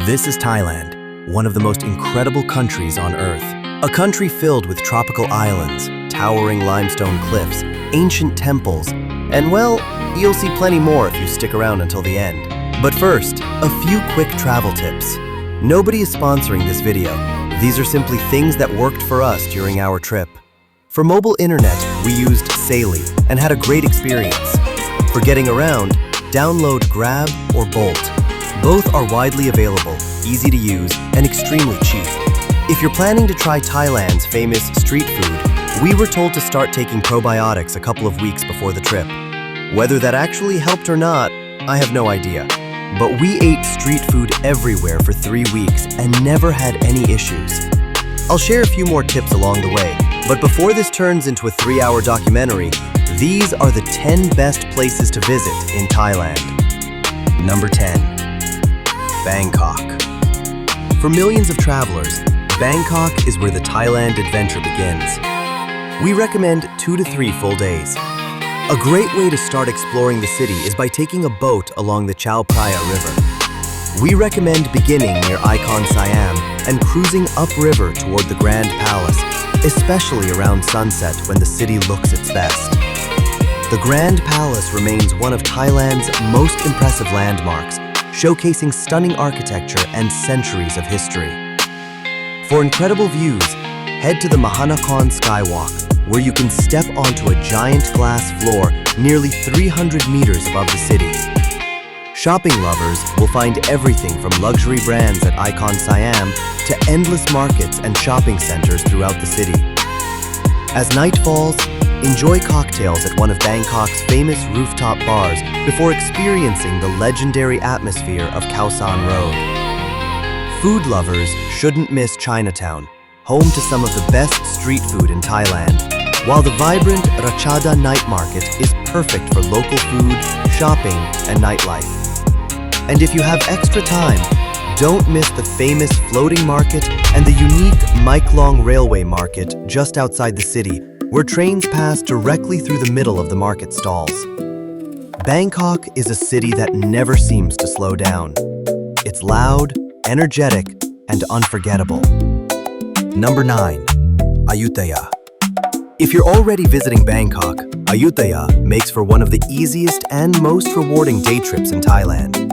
This is Thailand, one of the most incredible countries on Earth. A country filled with tropical islands, towering limestone cliffs, ancient temples, and well, you'll see plenty more if you stick around until the end. But first, a few quick travel tips. Nobody is sponsoring this video. These are simply things that worked for us during our trip. For mobile internet, we used Railay and had a great experience. For getting around, download Grab or Bolt. Both are widely available, easy to use, and extremely cheap. If you're planning to try Thailand's famous street food, we were told to start taking probiotics a couple of weeks before the trip. Whether that actually helped or not, I have no idea. But we ate street food everywhere for 3 weeks and never had any issues. I'll share a few more tips along the way, but before this turns into a 3-hour documentary, these are the 10 best places to visit in Thailand. Number 10. Bangkok. For millions of travelers, Bangkok is where the Thailand adventure begins. We recommend 2 to 3 full days. A great way to start exploring the city is by taking a boat along the Chao Phraya River. We recommend beginning near Icon Siam and cruising upriver toward the Grand Palace, especially around sunset when the city looks its best. The Grand Palace remains one of Thailand's most impressive landmarks, showcasing stunning architecture and centuries of history. For incredible views, head to the Mahanakhon Skywalk, where you can step onto a giant glass floor nearly 300 meters above the city. Shopping lovers will find everything from luxury brands at Icon Siam to endless markets and shopping centers throughout the city. As night falls, enjoy cocktails at one of Bangkok's famous rooftop bars before experiencing the legendary atmosphere of Khao Road. Food lovers shouldn't miss Chinatown, home to some of the best street food in Thailand, while the vibrant Ratchada night market is perfect for local food, shopping, and nightlife. And if you have extra time, don't miss the famous floating market and the unique Mike-long railway market just outside the city, where trains pass directly through the middle of the market stalls. Bangkok is a city that never seems to slow down. It's loud, energetic, and unforgettable. Number 9. Ayutthaya. If you're already visiting Bangkok, Ayutthaya makes for one of the easiest and most rewarding day trips in Thailand.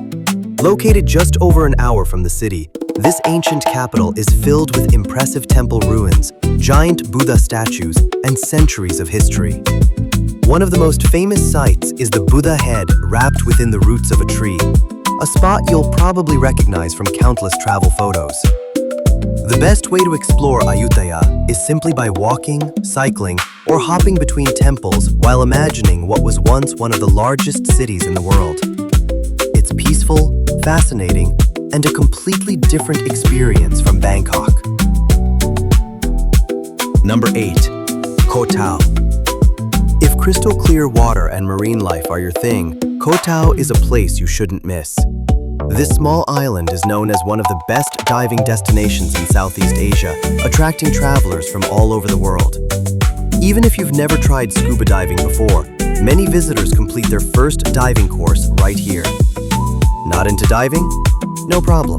Located just over an hour from the city, this ancient capital is filled with impressive temple ruins, giant Buddha statues, and centuries of history. One of the most famous sights is the Buddha head wrapped within the roots of a tree, a spot you'll probably recognize from countless travel photos. The best way to explore Ayutthaya is simply by walking, cycling, or hopping between temples while imagining what was once one of the largest cities in the world. It's peaceful, fascinating, and a completely different experience from Bangkok. Number 8. Koh Tao. If crystal clear water and marine life are your thing, Koh Tao is a place you shouldn't miss. This small island is known as one of the best diving destinations in Southeast Asia, attracting travelers from all over the world. Even if you've never tried scuba diving before, many visitors complete their first diving course right here. Not into diving? No problem.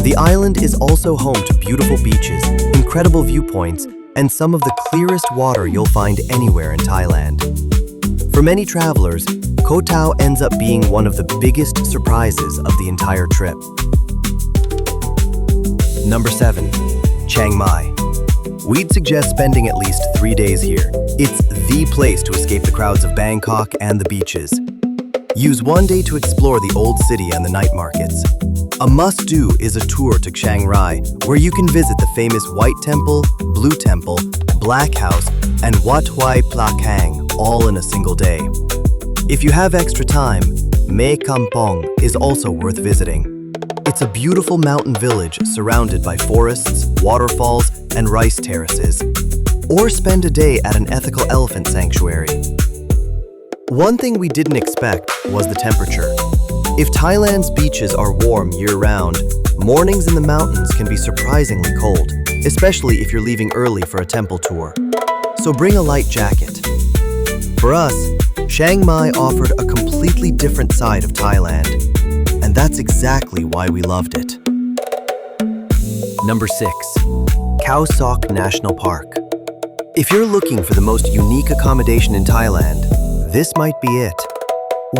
The island is also home to beautiful beaches, incredible viewpoints, and some of the clearest water you'll find anywhere in Thailand. For many travelers, Koh Tao ends up being one of the biggest surprises of the entire trip. Number 7. Chiang Mai. We'd suggest spending at least 3 days here. It's the place to escape the crowds of Bangkok and the beaches. Use 1 day to explore the old city and the night markets. A must-do is a tour to Chiang Mai, where you can visit the famous White Temple, Blue Temple, Black House, and Wat Hoi Plak Hang, all in a single day. If you have extra time, Mae Kampong is also worth visiting. It's a beautiful mountain village surrounded by forests, waterfalls, and rice terraces. Or spend a day at an ethical elephant sanctuary. One thing we didn't expect was the temperature. If Thailand's beaches are warm year-round, mornings in the mountains can be surprisingly cold, especially if you're leaving early for a temple tour. So bring a light jacket. For us, Chiang Mai offered a completely different side of Thailand, and that's exactly why we loved it. Number 6. Khao Sok National Park. If you're looking for the most unique accommodation in Thailand, this might be it.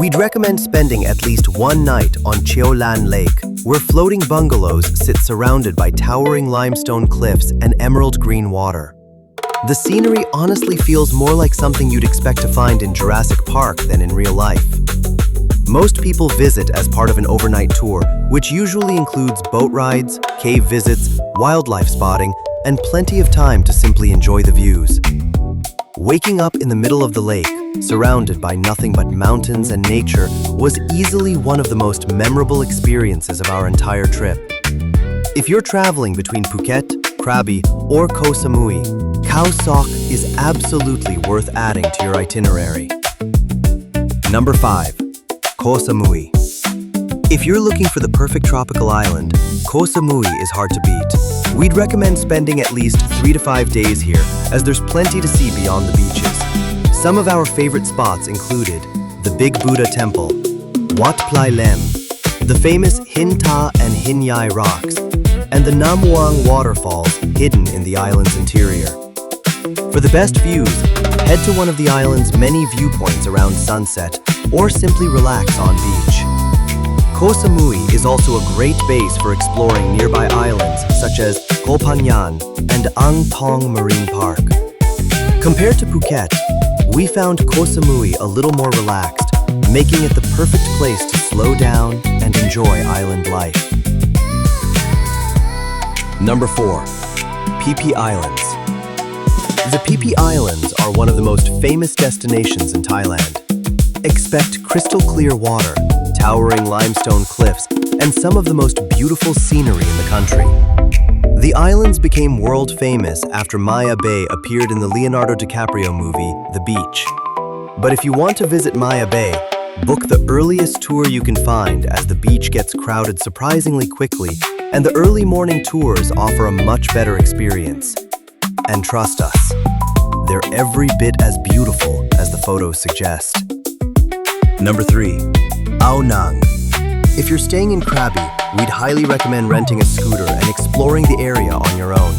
We'd recommend spending at least one night on Cheo Lan Lake, where floating bungalows sit surrounded by towering limestone cliffs and emerald green water. The scenery honestly feels more like something you'd expect to find in Jurassic Park than in real life. Most people visit as part of an overnight tour, which usually includes boat rides, cave visits, wildlife spotting, and plenty of time to simply enjoy the views. Waking up in the middle of the lake, surrounded by nothing but mountains and nature, was easily one of the most memorable experiences of our entire trip. If you're traveling between Phuket, Krabi, or Koh Samui, Khao Sok is absolutely worth adding to your itinerary. Number 5. Koh Samui. If you're looking for the perfect tropical island, Koh Samui is hard to beat. We'd recommend spending at least 3 to 5 days here, as there's plenty to see beyond the beaches. Some of our favorite spots included the Big Buddha Temple, Wat Plai Lem, the famous Hin Ta and Hin Yai rocks, and the Nam Muang waterfalls hidden in the island's interior. For the best views, head to one of the island's many viewpoints around sunset, or simply relax on beach. Koh Samui is also a great base for exploring nearby islands such as Koh Phangan and Ang Thong Marine Park. Compared to Phuket, we found Koh Samui a little more relaxed, making it the perfect place to slow down and enjoy island life. Number 4. Phi Phi Islands. The Phi Phi Islands are one of the most famous destinations in Thailand. Expect crystal clear water, towering limestone cliffs, and some of the most beautiful scenery in the country. The islands became world famous after Maya Bay appeared in the Leonardo DiCaprio movie, The Beach. But if you want to visit Maya Bay, book the earliest tour you can find, as the beach gets crowded surprisingly quickly, and the early morning tours offer a much better experience. And trust us, they're every bit as beautiful as the photos suggest. Number 3. Ao Nang. If you're staying in Krabi, we'd highly recommend renting a scooter and exploring the area on your own.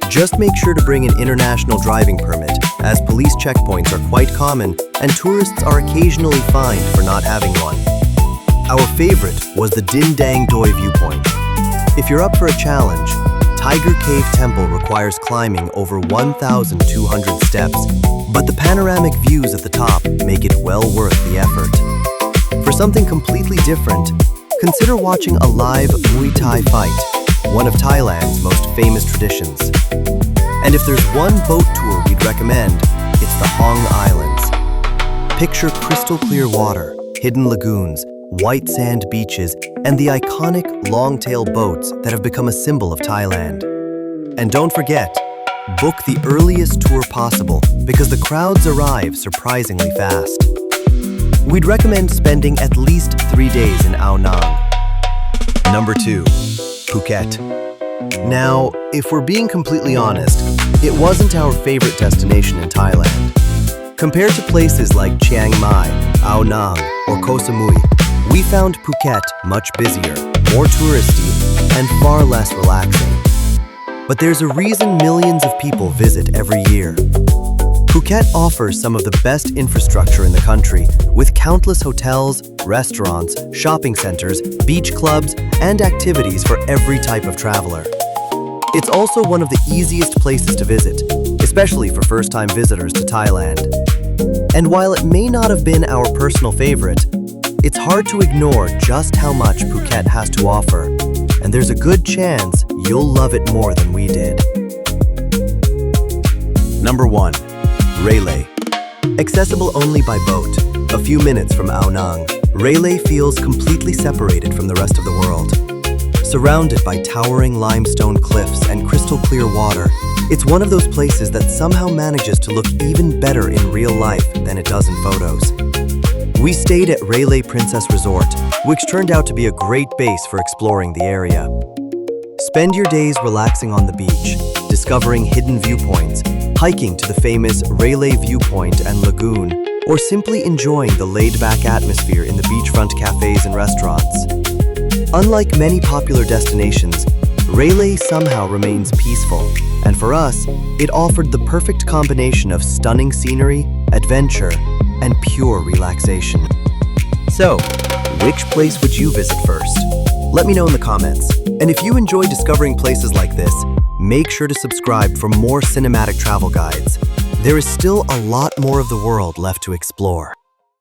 Just make sure to bring an international driving permit, as police checkpoints are quite common and tourists are occasionally fined for not having one. Our favorite was the Din Dang Doi viewpoint. If you're up for a challenge, Tiger Cave Temple requires climbing over 1,200 steps, but the panoramic views at the top make it well worth the effort. For something completely different, consider watching a live Muay Thai fight, one of Thailand's most famous traditions. And if there's one boat tour we'd recommend, it's the Hong Islands. Picture crystal clear water, hidden lagoons, white sand beaches, and the iconic long-tail boats that have become a symbol of Thailand. And don't forget, book the earliest tour possible, because the crowds arrive surprisingly fast. We'd recommend spending at least 3 days in Ao Nang. Number 2. Phuket. Now, if we're being completely honest, it wasn't our favorite destination in Thailand. Compared to places like Chiang Mai, Ao Nang, or Koh Samui, we found Phuket much busier, more touristy, and far less relaxing. But there's a reason millions of people visit every year. Phuket offers some of the best infrastructure in the country, with countless hotels, restaurants, shopping centers, beach clubs, and activities for every type of traveler. It's also one of the easiest places to visit, especially for first-time visitors to Thailand. And while it may not have been our personal favorite, it's hard to ignore just how much Phuket has to offer, and there's a good chance you'll love it more than we did. Number 1. Railay. Accessible only by boat, a few minutes from Ao Nang, Railay feels completely separated from the rest of the world. Surrounded by towering limestone cliffs and crystal clear water, it's one of those places that somehow manages to look even better in real life than it does in photos. We stayed at Railay Princess Resort, which turned out to be a great base for exploring the area. Spend your days relaxing on the beach, discovering hidden viewpoints, hiking to the famous Railay Viewpoint and Lagoon, or simply enjoying the laid-back atmosphere in the beachfront cafes and restaurants. Unlike many popular destinations, Railay somehow remains peaceful, and for us, it offered the perfect combination of stunning scenery, adventure, and pure relaxation. So, which place would you visit first? Let me know in the comments. And if you enjoy discovering places like this, make sure to subscribe for more cinematic travel guides. There is still a lot more of the world left to explore.